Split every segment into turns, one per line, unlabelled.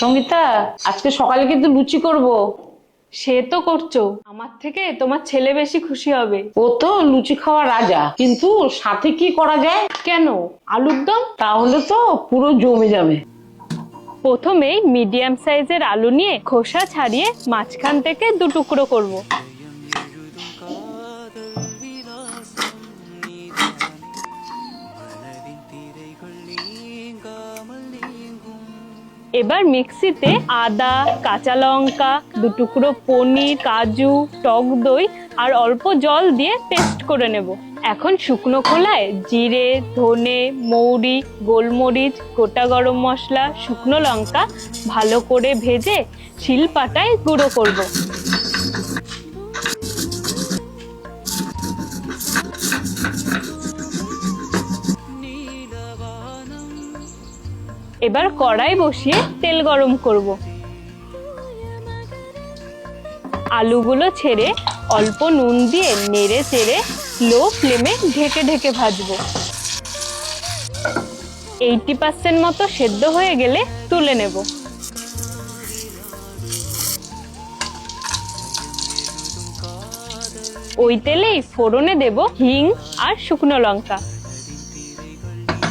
সঙ্গীতা, আজকে সকালে কিন্তু লুচি করব।
সে তো করছো, আমার থেকে তোমার ছেলে বেশি খুশি হবে।
ও তো লুচি খাওয়া রাজা, কিন্তু সাথে কি করা যায়?
কেন? আলুর দম।
তাহলে তো পুরো জমে যাবে।
প্রথমেই মিডিয়াম সাইজের আলু নিয়ে খোসা ছাড়িয়ে মাঝখান থেকে দু টুকরো করব। এবার মিক্সিতে আদা, কাঁচা লঙ্কা, দু টুকরো পনির, কাজু, টক দই আর অল্প জল দিয়ে পেস্ট করে নেব। এখন শুকনো খোলায় জিরে, ধনে, মৌরি, গোলমরিচ, গোটা গরম মশলা, শুকনো লঙ্কা ভালো করে ভেজে শিলপাটায় গুঁড়ো করব। এবার কড়াই বসিয়ে তেল গরম করব। আলুগুলো ছেড়ে অল্প নুন দিয়ে নেড়ে চেড়ে লো ফ্লেমে ঢেকে ঢেকে ভাজবো। 80% মতো সেদ্ধ হয়ে গেলে তুলে নেব। ওই তেলেই ফোড়নে দেব হিং আর শুকনো লঙ্কা।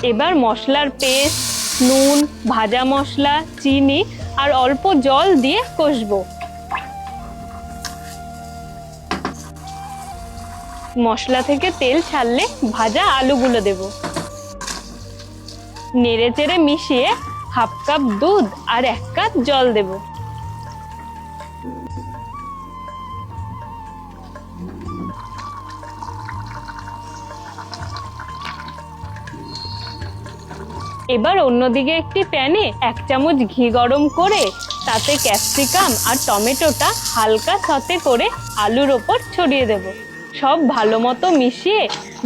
এবার মশলার পেস্ট, নুন, ভাজা মশলা, চিনি আর অল্প জল দিয়ে কষবো। মশলা থেকে তেল ছাড়লে ভাজা আলুগুলো দেব। নেড়ে চেড়ে মিশিয়ে হাফ কাপ দুধ আর 1 কাপ জল দেব। এবার অন্যদিকে একটি প্যানে 1 চামচ ঘি গরম করে তাতে ক্যাপসিকাম আর টমেটোটা হালকা সতে করে আলুর ওপর ছড়িয়ে দেব। সব ভালো মতো মিশিয়ে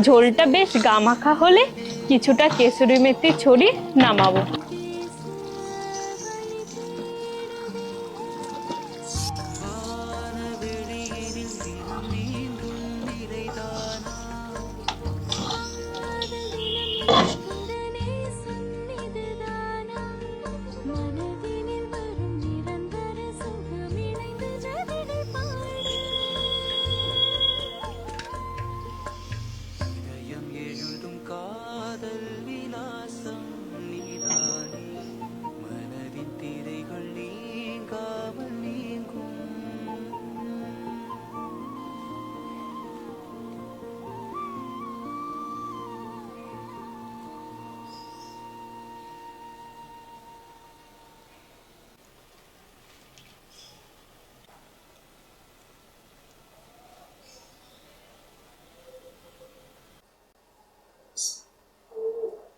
ঝোলটা বেশ গামাখা হলে কিছুটা কেসুরি মেথি ছড়িয়ে নামাবো।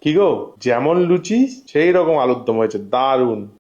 কি গো, যেমন লুচি সেই রকম আলুর দম হয়েছে, দারুণ।